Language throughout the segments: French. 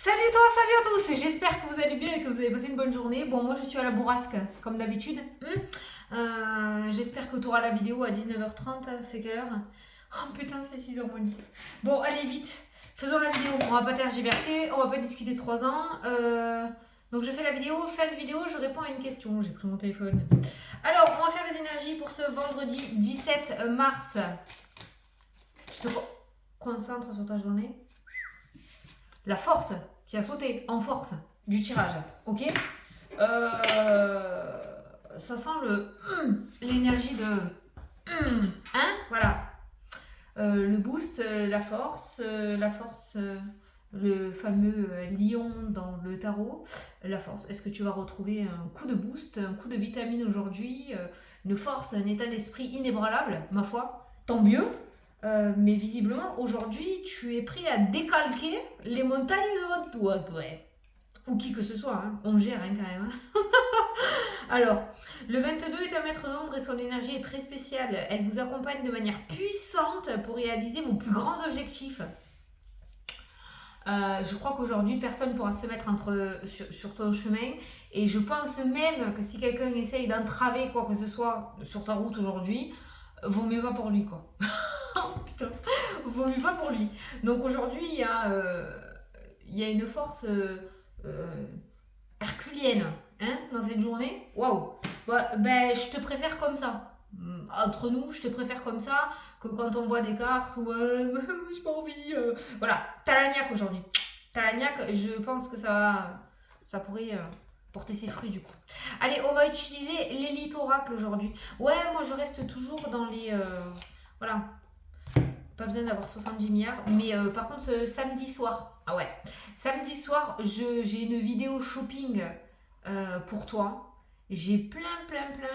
Salut à tous, j'espère que vous allez bien et que vous avez passé une bonne journée. Bon, moi je suis à la bourrasque, comme d'habitude. J'espère que tu auras la vidéo à 19h30, c'est quelle heure? Oh putain, c'est 6h moins 10. Bon, allez vite, faisons la vidéo, on va pas tergiverser, on va pas discuter 3 ans. Donc je fais la vidéo, fin de vidéo, je réponds à une question, j'ai pris mon téléphone. Alors, on va faire les énergies pour ce vendredi 17 mars. Je te concentre sur ta journée. La force qui a sauté en force du tirage, ok. Ça sent l'énergie de voilà. Le boost, la force, le fameux lion dans le tarot, la force. Est-ce que tu vas retrouver un coup de boost, un coup de vitamine aujourd'hui, une force, un état d'esprit inébranlable, ma foi, tant mieux. Mais visiblement, aujourd'hui, tu es prêt à décalquer les montagnes devant toi, ouais. Ou qui que ce soit, hein. On gère hein, quand même. Alors, le 22 est un maître d'ombre et son énergie est très spéciale. Elle vous accompagne de manière puissante pour réaliser vos plus grands objectifs. Je crois qu'aujourd'hui, personne ne pourra se mettre sur ton chemin. Et je pense même que si quelqu'un essaye d'entraver quoi que ce soit sur ta route aujourd'hui, vaut mieux pas pour lui, quoi. Oh, putain, vaut mieux pas pour lui. Donc aujourd'hui, il y a une force herculienne hein, dans cette journée. Waouh! Ben, je te préfère comme ça. Entre nous, je te préfère comme ça que quand on voit des cartes où j'ai pas envie. Voilà, t'as la niaque aujourd'hui. T'as la niaque, je pense que ça pourrait porter ses fruits du coup. Allez, on va utiliser l'élite oracle aujourd'hui. Ouais, moi je reste toujours dans les. Voilà, pas besoin d'avoir 70 milliards. Mais par contre, samedi soir, ah ouais, samedi soir, j'ai une vidéo shopping pour toi. J'ai plein,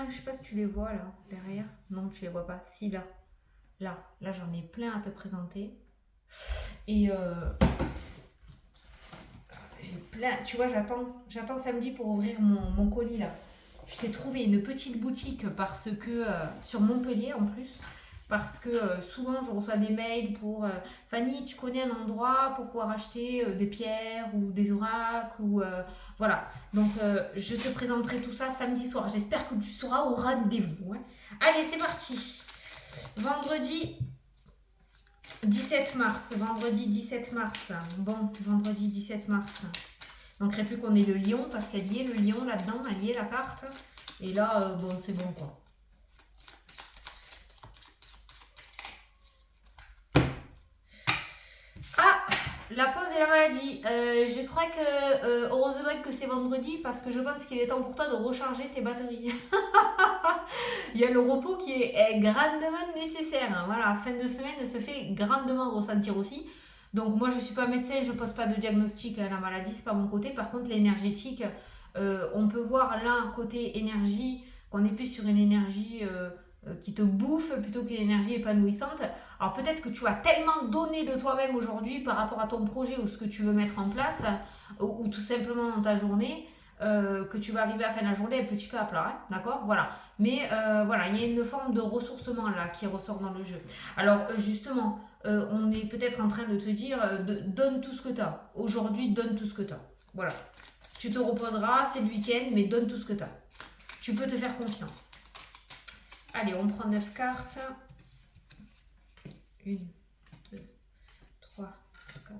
je sais pas si tu les vois là, derrière. Non, tu les vois pas. Si, là, j'en ai plein à te présenter. Et j'ai plein, tu vois, j'attends samedi pour ouvrir mon colis là. Je t'ai trouvé une petite boutique parce que, sur Montpellier en plus. Parce que souvent je reçois des mails pour Fanny, tu connais un endroit pour pouvoir acheter des pierres ou des oracles ou voilà. Donc je te présenterai tout ça samedi soir. J'espère que tu seras au rendez-vous. Hein. Allez, c'est parti. Vendredi 17 mars. Vendredi 17 mars. Bon, vendredi 17 mars. Il manquerait plus qu'on ait le lion parce qu'elle y est le lion là-dedans, elle y est la carte. Et là, bon, c'est bon quoi. La pause et la maladie. Je crois que heureusement que c'est vendredi parce que je pense qu'il est temps pour toi de recharger tes batteries. Il y a le repos qui est grandement nécessaire. Hein. Voilà, fin de semaine se fait grandement ressentir aussi. Donc moi je suis pas médecin, je pose pas de diagnostic à la maladie, c'est pas mon côté. Par contre l'énergétique, on peut voir là côté énergie qu'on est plus sur une énergie qui te bouffe plutôt qu'une énergie épanouissante. Alors peut-être que tu as tellement donné de toi-même aujourd'hui par rapport à ton projet ou ce que tu veux mettre en place, ou tout simplement dans ta journée, que tu vas arriver à la fin de la journée un petit peu à plat, hein, d'accord. Voilà. Mais voilà, il y a une forme de ressourcement là qui ressort dans le jeu. Alors justement, on est peut-être en train de te dire, donne tout ce que tu as. Aujourd'hui, donne tout ce que tu as. Voilà. Tu te reposeras, c'est le week-end, mais donne tout ce que tu as. Tu peux te faire confiance. Allez, on prend 9 cartes. 1, 2, 3, 4,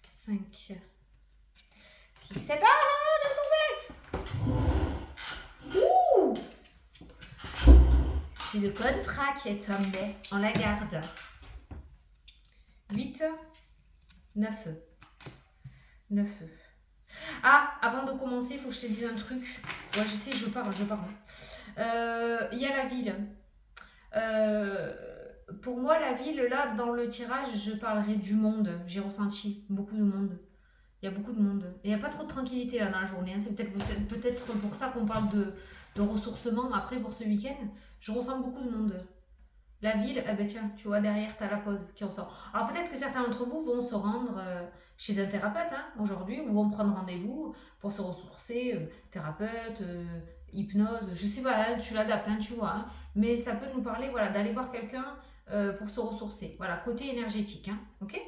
5, 6, 7. Ah, elle est tombée. Ouh. C'est le contrat qui est tombé. On la garde. 8, 9. 9. Ah, avant de commencer, il faut que je te dise un truc. Ouais, je sais, je parle. Il y a la ville. Pour moi, la ville, là, dans le tirage, je parlerai du monde. J'ai ressenti beaucoup de monde. Il y a beaucoup de monde. Et il n'y a pas trop de tranquillité là dans la journée. Hein. C'est peut-être pour ça qu'on parle de ressourcement après pour ce week-end. Je ressens beaucoup de monde. La ville, eh ben tiens, tu vois, derrière, tu as la pause qui ressort. Alors peut-être que certains d'entre vous vont se rendre chez un thérapeute hein, aujourd'hui ou vont prendre rendez-vous pour se ressourcer. Thérapeute, hypnose, je sais pas, hein, tu l'adaptes, hein, tu vois. Hein, mais ça peut nous parler voilà, d'aller voir quelqu'un pour se ressourcer. Voilà, côté énergétique. Hein, ok.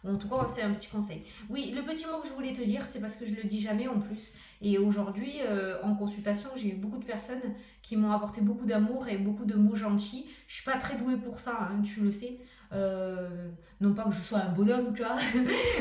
Ou en tout cas, c'est un petit conseil. Oui, le petit mot que je voulais te dire, c'est parce que je le dis jamais en plus. Et aujourd'hui, en consultation, j'ai eu beaucoup de personnes qui m'ont apporté beaucoup d'amour et beaucoup de mots gentils. Je suis pas très douée pour ça, hein, tu le sais. Non pas que je sois un bonhomme, tu vois,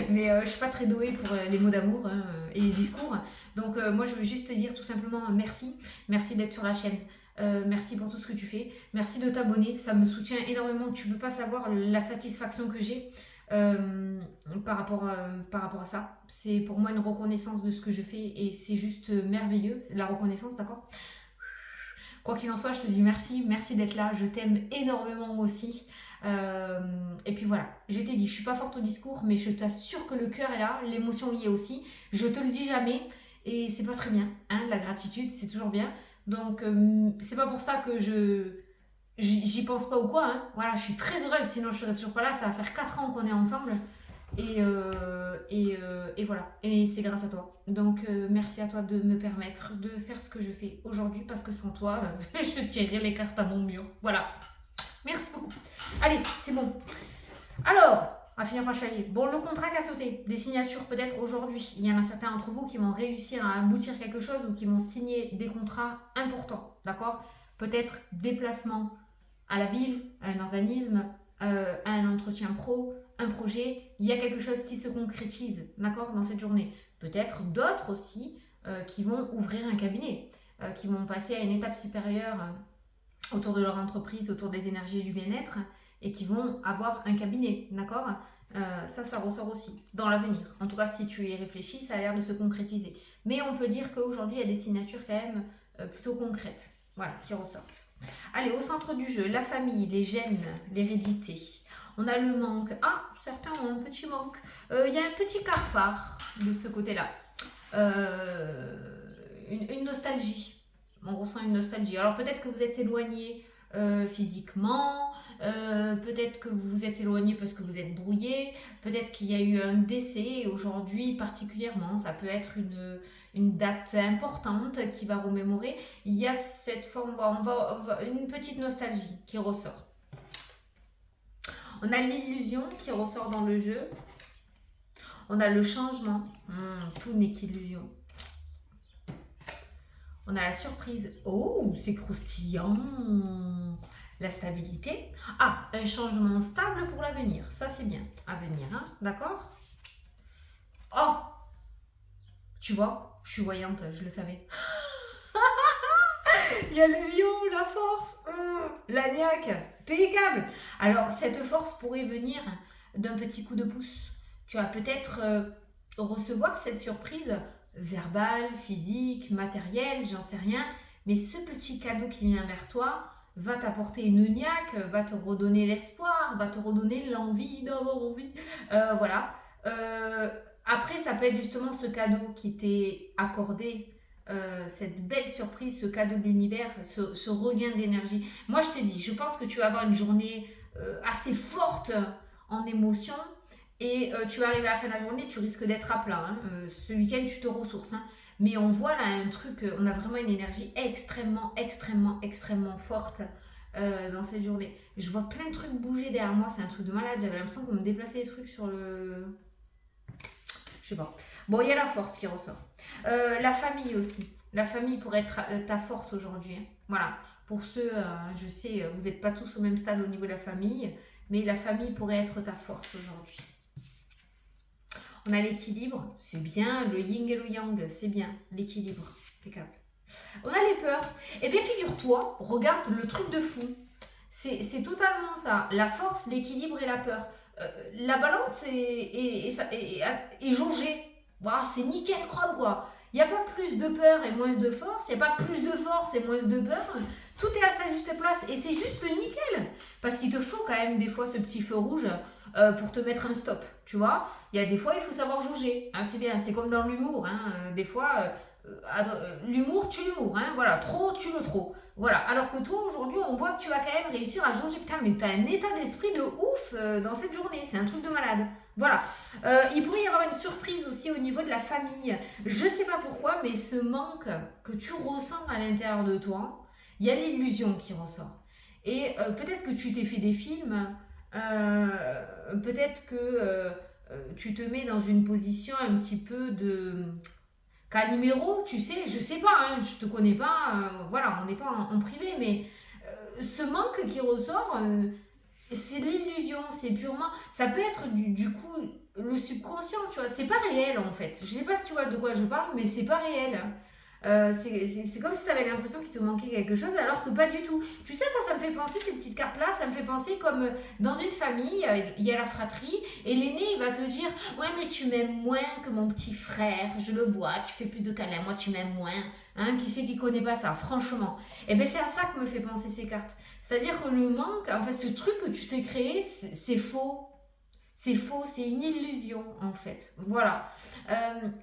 mais je suis pas très douée pour les mots d'amour, hein, et les discours. Donc moi, je veux juste te dire tout simplement merci. Merci d'être sur la chaîne. Merci pour tout ce que tu fais. Merci de t'abonner. Ça me soutient énormément. Tu ne peux pas savoir la satisfaction que j'ai par rapport à ça. C'est pour moi une reconnaissance de ce que je fais et c'est juste merveilleux. C'est de la reconnaissance, d'accord? Quoi qu'il en soit, je te dis merci. Merci d'être là. Je t'aime énormément aussi. Et puis voilà, je t'ai dit, je suis pas forte au discours, mais je t'assure que le cœur est là, l'émotion y est aussi. Je te le dis jamais et c'est pas très bien, hein, la gratitude c'est toujours bien. Donc c'est pas pour ça que j'y pense pas ou quoi, hein. Voilà, je suis très heureuse, sinon je serais toujours pas là. Ça va faire 4 ans qu'on est ensemble et voilà. Et c'est grâce à toi. Donc merci à toi de me permettre de faire ce que je fais aujourd'hui parce que sans toi, je tirerais les cartes à mon mur. Voilà. Merci beaucoup. Allez, c'est bon. Alors, on va finir par chialer. Bon, le contrat qui a sauté, des signatures peut-être aujourd'hui. Il y en a certains d'entre vous qui vont réussir à aboutir quelque chose ou qui vont signer des contrats importants, d'accord? Peut-être déplacement à la ville, à un organisme, à un entretien pro, un projet. Il y a quelque chose qui se concrétise, d'accord, dans cette journée. Peut-être d'autres aussi qui vont ouvrir un cabinet, qui vont passer à une étape supérieure autour de leur entreprise, autour des énergies et du bien-être, et qui vont avoir un cabinet, d'accord? Ça ressort aussi dans l'avenir. En tout cas, si tu y réfléchis, ça a l'air de se concrétiser. Mais on peut dire qu'aujourd'hui, il y a des signatures quand même plutôt concrètes, voilà, qui ressortent. Allez, au centre du jeu, la famille, les gènes, l'hérédité. On a le manque. Ah, certains ont un petit manque. Il y a un petit cafard de ce côté-là. Une nostalgie. On ressent une nostalgie. Alors peut-être que vous êtes éloigné physiquement, peut-être que vous vous êtes éloigné parce que vous êtes brouillé, peut-être qu'il y a eu un décès aujourd'hui particulièrement, ça peut être une date importante qui va remémorer. Il y a cette forme, une petite nostalgie qui ressort. On a l'illusion qui ressort dans le jeu. On a le changement. Tout n'est qu'illusion. On a la surprise. Oh, c'est croustillant. La stabilité. Ah, un changement stable pour l'avenir. Ça, c'est bien. À venir, hein, d'accord? Oh, tu vois, je suis voyante, je le savais. Il y a le lion, la force, la niaque, impeccable. Alors, cette force pourrait venir d'un petit coup de pouce. Tu vas peut-être recevoir cette surprise verbale, physique, matérielle, j'en sais rien. Mais ce petit cadeau qui vient vers toi va t'apporter une niaque, va te redonner l'espoir, va te redonner l'envie d'avoir envie. Voilà. Après, ça peut être justement ce cadeau qui t'est accordé, cette belle surprise, ce cadeau de l'univers, ce regain d'énergie. Moi, je t'ai dit, je pense que tu vas avoir une journée assez forte en émotion et tu vas arriver à la fin de la journée, tu risques d'être à plat, hein. Ce week-end, tu te ressources, hein. Mais on voit là un truc, on a vraiment une énergie extrêmement, extrêmement, extrêmement forte dans cette journée. Je vois plein de trucs bouger derrière moi, c'est un truc de malade. J'avais l'impression qu'on me déplaçait des trucs sur le... Je sais pas. Bon, il y a la force qui ressort. La famille aussi. La famille pourrait être ta force aujourd'hui, hein. Voilà. Pour ceux, je sais, vous n'êtes pas tous au même stade au niveau de la famille, mais la famille pourrait être ta force aujourd'hui. On a l'équilibre, c'est bien. Le yin et le yang, c'est bien. L'équilibre, impeccable. On a les peurs. Eh bien, figure-toi, regarde le truc de fou. C'est totalement ça. La force, l'équilibre et la peur. La balance est jaugée. Wow, c'est nickel chrome quoi. Il n'y a pas plus de peur et moins de force. Il n'y a pas plus de force et moins de peur. Tout est à sa juste place et c'est juste nickel. Parce qu'il te faut quand même des fois ce petit feu rouge pour te mettre un stop. Tu vois, il y a des fois il faut savoir jauger. Hein, c'est bien, c'est comme dans l'humour. Hein, des fois, l'humour tue l'humour. Hein, voilà, trop tue le trop. Voilà, alors que toi aujourd'hui on voit que tu vas quand même réussir à jauger. Putain, mais t'as un état d'esprit de ouf dans cette journée, c'est un truc de malade. Voilà, il pourrait y avoir une surprise aussi au niveau de la famille. Je sais pas pourquoi, mais ce manque que tu ressens à l'intérieur de toi, il y a l'illusion qui ressort. Et peut-être que tu t'es fait des films, peut-être que tu te mets dans une position un petit peu de Calimero, tu sais, je sais pas, hein, je te connais pas, voilà, on n'est pas en privé, mais ce manque qui ressort, c'est l'illusion, c'est purement. Ça peut être du coup le subconscient, tu vois, c'est pas réel en fait. Je sais pas si tu vois de quoi je parle, mais c'est pas réel. C'est comme si tu avais l'impression qu'il te manquait quelque chose alors que pas du tout. Tu sais quoi ça me fait penser ces petites cartes là? Ça me fait penser comme dans une famille, il y a la fratrie et l'aîné il va te dire ouais mais tu m'aimes moins que mon petit frère, je le vois, tu fais plus de câlins, moi tu m'aimes moins. Hein, qui c'est qui connaît pas ça, franchement? Et ben c'est à ça que me fait penser ces cartes. C'est-à-dire que le manque, en fait ce truc que tu t'es créé, c'est faux. C'est faux, c'est une illusion en fait. Voilà.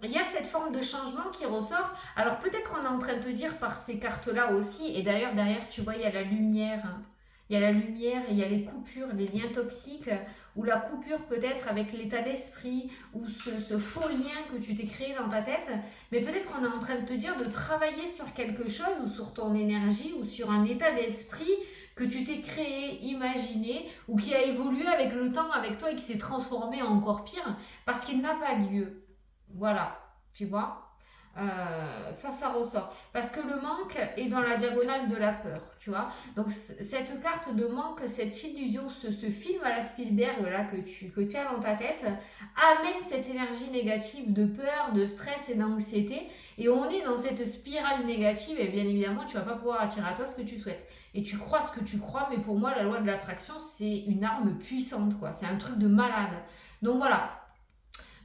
Il y a cette forme de changement qui ressort. Alors peut-être qu'on est en train de te dire par ces cartes-là aussi, et d'ailleurs derrière tu vois il y a la lumière. Hein. Il y a la lumière et il y a les coupures, les liens toxiques, ou la coupure peut-être avec l'état d'esprit, ou ce faux lien que tu t'es créé dans ta tête. Mais peut-être qu'on est en train de te dire de travailler sur quelque chose, ou sur ton énergie, ou sur un état d'esprit que tu t'es créé, imaginé, ou qui a évolué avec le temps avec toi et qui s'est transformé en encore pire, parce qu'il n'a pas lieu. Voilà, tu vois. Ça ressort. Parce que le manque est dans la diagonale de la peur, tu vois. Donc, cette carte de manque, cette illusion, ce film à la Spielberg là, que tu as dans ta tête, amène cette énergie négative de peur, de stress et d'anxiété. Et on est dans cette spirale négative, et bien évidemment, tu vas pas pouvoir attirer à toi ce que tu souhaites. Et tu crois ce que tu crois, mais pour moi, la loi de l'attraction, c'est une arme puissante, quoi. C'est un truc de malade. Donc voilà,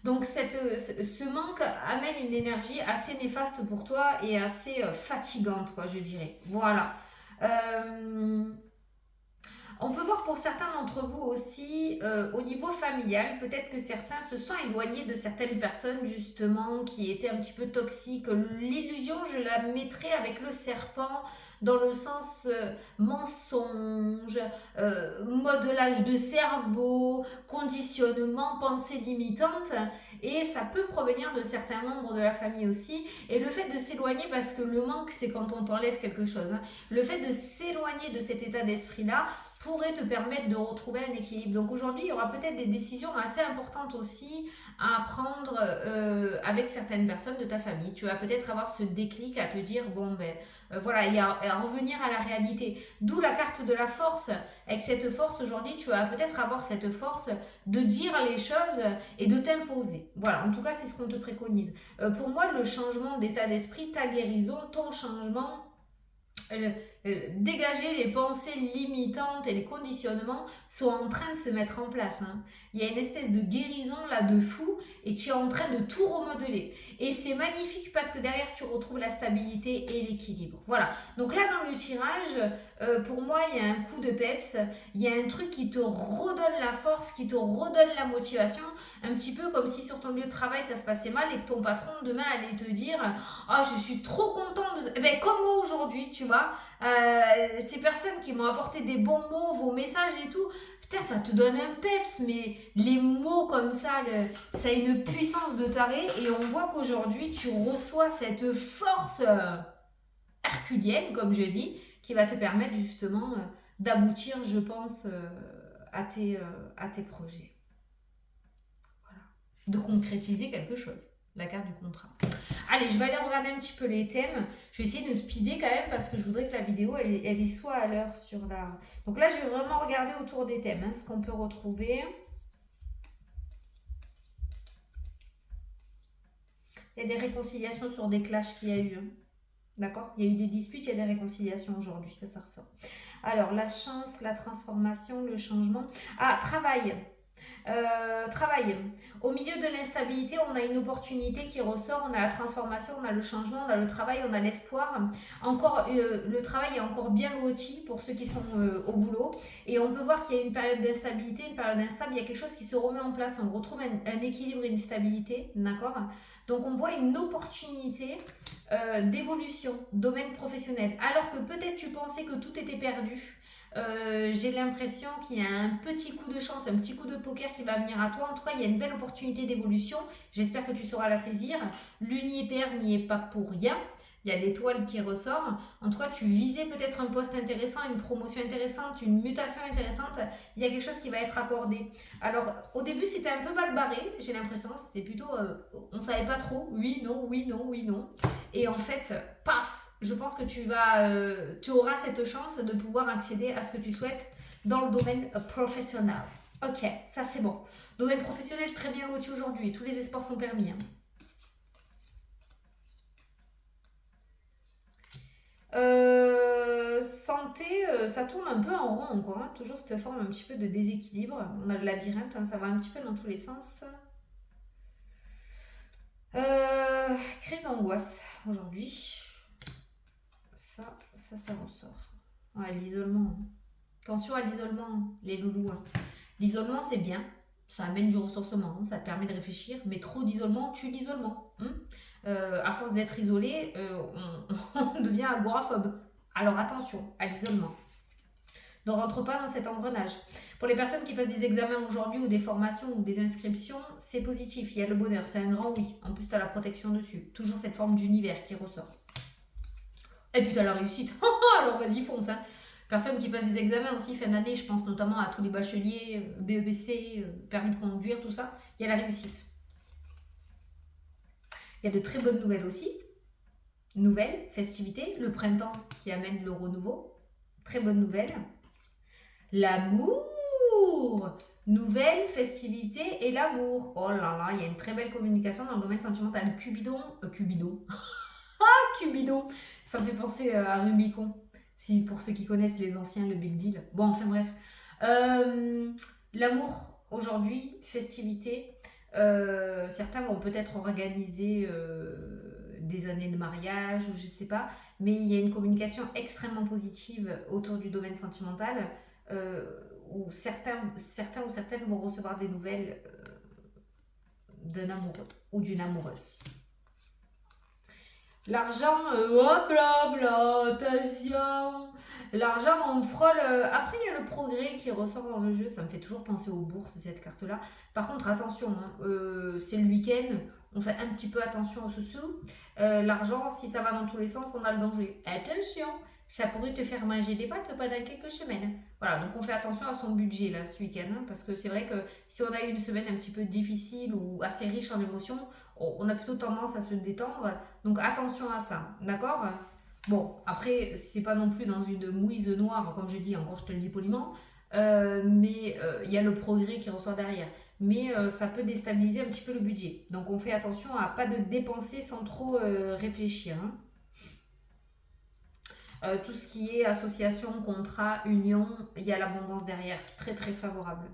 donc ce manque amène une énergie assez néfaste pour toi et assez fatigante, quoi, je dirais. Voilà. Euh, on peut voir pour certains d'entre vous aussi, au niveau familial, peut-être que certains se sont éloignés de certaines personnes justement qui étaient un petit peu toxiques. L'illusion, je la mettrais avec le serpent dans le sens mensonge, modelage de cerveau, conditionnement, pensée limitante. Et ça peut provenir de certains membres de la famille aussi. Et le fait de s'éloigner, parce que le manque, c'est quand on t'enlève quelque chose. Hein, le fait de s'éloigner de cet état d'esprit-là, pourrait te permettre de retrouver un équilibre. Donc aujourd'hui, il y aura peut-être des décisions assez importantes aussi à prendre avec certaines personnes de ta famille. Tu vas peut-être avoir ce déclic à te dire, bon, ben voilà, et à revenir à la réalité. D'où la carte de la force. Avec cette force aujourd'hui, tu vas peut-être avoir cette force de dire les choses et de t'imposer. Voilà, en tout cas, c'est ce qu'on te préconise. Pour moi, le changement d'état d'esprit, ta guérison, ton changement, dégager les pensées limitantes et les conditionnements sont en train de se mettre en place. Hein. Il y a une espèce de guérison là de fou et tu es en train de tout remodeler. Et c'est magnifique parce que derrière tu retrouves la stabilité et l'équilibre. Voilà. Donc là dans le tirage, pour moi il y a un coup de peps, il y a un truc qui te redonne la force, qui te redonne la motivation. Un petit peu comme si sur ton lieu de travail ça se passait mal et que ton patron demain allait te dire ah je suis trop content de... Eh ben, comme moi aujourd'hui tu vois, ces personnes qui m'ont apporté des bons mots, vos messages et tout, putain, ça te donne un peps, mais les mots comme ça, ça a une puissance de taré, et on voit qu'aujourd'hui, tu reçois cette force herculienne, comme je dis, qui va te permettre justement d'aboutir, je pense, à tes projets. Voilà. De concrétiser quelque chose. La carte du contrat. Allez, je vais aller regarder un petit peu les thèmes. Je vais essayer de speeder quand même parce que je voudrais que la vidéo, elle y soit à l'heure sur la... Donc là, je vais vraiment regarder autour des thèmes, hein, ce qu'on peut retrouver. Il y a des réconciliations sur des clashs qu'il y a eu. Hein. D'accord? Il y a eu des disputes, il y a des réconciliations aujourd'hui. Ça ressort. Alors, la chance, la transformation, le changement. Ah, travail. Travail. Au milieu de l'instabilité, on a une opportunité qui ressort, on a la transformation, on a le changement, on a le travail, on a l'espoir. Encore, le travail est encore bien loti pour ceux qui sont au boulot. Et on peut voir qu'il y a une période d'instabilité, une période instable, il y a quelque chose qui se remet en place. On retrouve un équilibre et une stabilité, d'accord? Donc on voit une opportunité d'évolution, domaine professionnel. Alors que peut-être tu pensais que tout était perdu. J'ai l'impression qu'il y a un petit coup de chance, un petit coup de poker qui va venir à toi. En tout cas, il y a une belle opportunité d'évolution. J'espère que tu sauras la saisir. L'unipère n'y est pas pour rien. il y a l'étoile qui ressort. En tout cas, tu visais peut-être un poste intéressant, une promotion intéressante, une mutation intéressante. Il y a quelque chose qui va être accordé. Alors, au début, c'était un peu mal barré, j'ai l'impression. C'était plutôt, on savait pas trop. Oui, non, oui, non, oui, non. Et en fait, paf, je pense que tu auras cette chance de pouvoir accéder à ce que tu souhaites dans le domaine professionnel. Ok, ça c'est bon. Domaine professionnel très bien loti aujourd'hui. Tous les espoirs sont permis. Hein. Santé, ça tourne un peu en rond encore. Hein. Toujours cette forme un petit peu de déséquilibre. On a le labyrinthe, hein, ça va un petit peu dans tous les sens. Crise d'angoisse aujourd'hui. Ça ressort. Ouais, l'isolement. Attention à l'isolement, les loulous. Hein. L'isolement, c'est bien. Ça amène du ressourcement. Hein. Ça te permet de réfléchir. Mais trop d'isolement tue l'isolement. Hein. À force d'être isolé, on devient agoraphobe. Alors attention à l'isolement. Ne rentre pas dans cet engrenage. Pour les personnes qui passent des examens aujourd'hui ou des formations ou des inscriptions, c'est positif. Il y a le bonheur. C'est un grand oui. En plus, tu as la protection dessus. Toujours cette forme d'univers qui ressort. Et puis tu as la réussite. Alors vas-y, fonce. Hein. Personnes qui passent des examens aussi fin d'année, je pense notamment à tous les bacheliers, BEPC, permis de conduire, tout ça. Il y a la réussite. Il y a de très bonnes nouvelles aussi. Nouvelles, festivités, le printemps qui amène le renouveau. Très bonne nouvelle. L'amour. Nouvelle festivité et l'amour. Oh là là, il y a une très belle communication dans le domaine sentimental. Cupidon. Cupidon. Ça me fait penser à Rubicon. Si pour ceux qui connaissent les anciens, le Big Deal. Bon, enfin bref. L'amour aujourd'hui, festivité. Certains vont peut-être organiser des années de mariage ou je sais pas, mais il y a une communication extrêmement positive autour du domaine sentimental où certains ou certaines vont recevoir des nouvelles d'un amoureux ou d'une amoureuse. L'argent, hop là, attention. L'argent, on frôle. Après, il y a le progrès qui ressort dans le jeu. Ça me fait toujours penser aux bourses, cette carte-là. Par contre, attention, hein, c'est le week-end. On fait un petit peu attention aux sous-sous. L'argent, si ça va dans tous les sens, on a le danger. Attention, ça pourrait te faire manger des pâtes pendant quelques semaines. Voilà, donc on fait attention à son budget là ce week-end. Hein, parce que c'est vrai que si on a eu une semaine un petit peu difficile ou assez riche en émotions, on a plutôt tendance à se détendre. Donc attention à ça, d'accord? Bon, après, c'est pas non plus dans une mouise noire, comme je dis, encore je te le dis poliment, mais il y a le progrès qui ressort derrière. Mais ça peut déstabiliser un petit peu le budget. Donc on fait attention à pas de dépenser sans trop réfléchir. Hein. Tout ce qui est association, contrat, union, il y a l'abondance derrière. C'est très très favorable.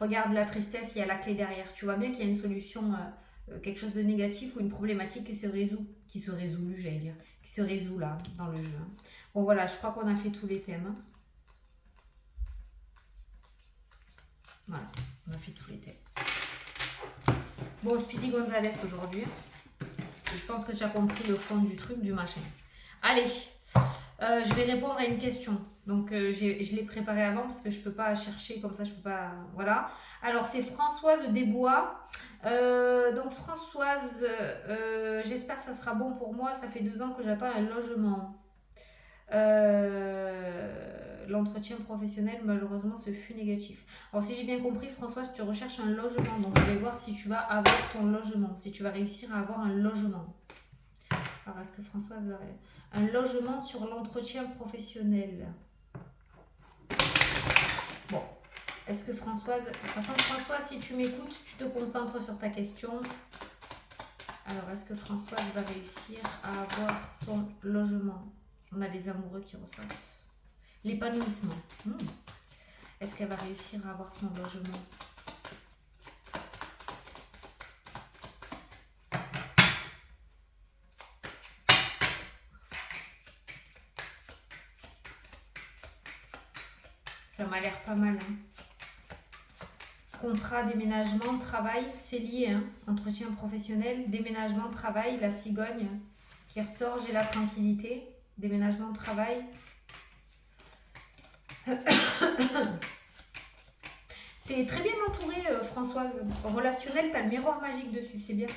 Regarde la tristesse, il y a la clé derrière. Tu vois bien qu'il y a une solution, quelque chose de négatif ou une problématique qui se résout, j'allais dire, qui se résout là, dans le jeu. Hein. Bon voilà, je crois qu'on a fait tous les thèmes. Hein. Voilà, on a fait tous les thèmes. Bon, Speedy Gonzalez aujourd'hui. Je pense que tu as compris le fond du truc, du machin. Allez, je vais répondre à une question. Donc, je l'ai préparé avant parce que je ne peux pas chercher comme ça, je peux pas... Voilà. Alors, c'est Françoise Desbois. Donc, Françoise, j'espère que ça sera bon pour moi. Ça fait 2 ans que j'attends un logement. L'entretien professionnel, malheureusement, ce fut négatif. Alors, si j'ai bien compris, Françoise, tu recherches un logement. Donc, je vais voir si tu vas avoir ton logement. Si tu vas réussir à avoir un logement. Alors, est-ce que Françoise va... Un logement sur l'entretien professionnel. Bon. Est-ce que Françoise... De toute façon, Françoise, si tu m'écoutes, tu te concentres sur ta question. Alors, est-ce que Françoise va réussir à avoir son logement? On a les amoureux qui ressortent. L'épanouissement. Est-ce qu'elle va réussir à avoir son logement? Ça m'a l'air pas mal. Hein. Contrat, déménagement, travail, c'est lié. Hein. Entretien professionnel, déménagement, travail, la cigogne qui ressort, j'ai la tranquillité. Déménagement, travail. T'es très bien entourée, Françoise. Relationnel, t'as le miroir magique dessus, c'est bien.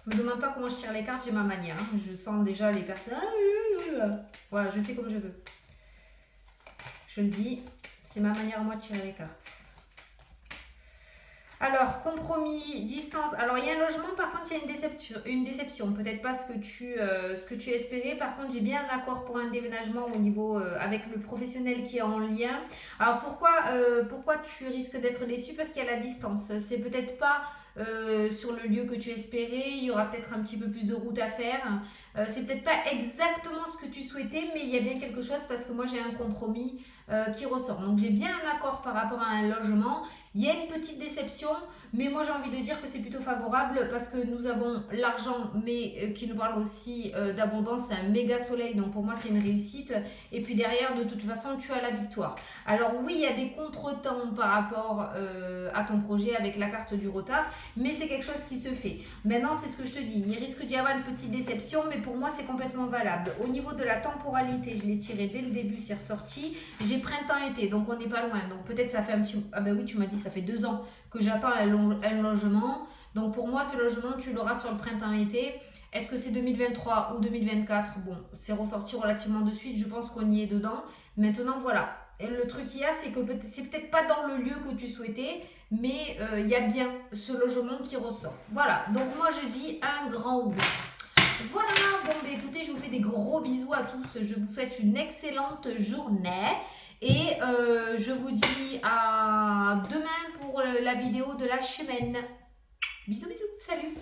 Me demande pas comment je tire les cartes, j'ai ma manière. Hein. Je sens déjà les personnes. Voilà, je fais comme je veux. Je le dis, c'est ma manière à moi de tirer les cartes. Alors, compromis, distance. Alors, il y a un logement, par contre, il y a une déception. Peut-être pas ce que tu espérais. Par contre, j'ai bien un accord pour un déménagement au niveau avec le professionnel qui est en lien. Alors, pourquoi tu risques d'être déçu? Parce qu'il y a la distance. C'est peut-être pas sur le lieu que tu espérais. Il y aura peut-être un petit peu plus de route à faire. C'est peut-être pas exactement ce que tu souhaitais, mais il y a bien quelque chose parce que moi, j'ai un compromis qui ressort. Donc, j'ai bien un accord par rapport à un logement. Il y a une petite déception, mais moi j'ai envie de dire que c'est plutôt favorable parce que nous avons l'argent, mais qui nous parle aussi d'abondance, c'est un méga soleil, donc pour moi c'est une réussite. Et puis derrière, de toute façon, tu as la victoire. Alors oui, il y a des contretemps par rapport à ton projet avec la carte du retard, mais c'est quelque chose qui se fait. Maintenant, c'est ce que je te dis, il risque d'y avoir une petite déception, mais pour moi c'est complètement valable. Au niveau de la temporalité, je l'ai tiré dès le début, c'est ressorti. J'ai printemps-été, donc on n'est pas loin. Donc peut-être ça fait un petit... Ah ben oui, tu m'as dit ça fait 2 ans que j'attends un logement. Donc pour moi, ce logement, tu l'auras sur le printemps-été. Est-ce que c'est 2023 ou 2024? Bon, c'est ressorti relativement de suite. Je pense qu'on y est dedans. Maintenant, voilà. Et le truc qu'il y a, c'est que c'est peut-être pas dans le lieu que tu souhaitais, mais il y a bien ce logement qui ressort. Voilà. Donc moi, je dis un grand oui. Voilà, bon bah écoutez, je vous fais des gros bisous à tous, je vous souhaite une excellente journée et je vous dis à demain pour la vidéo de la semaine. Bisous bisous, salut.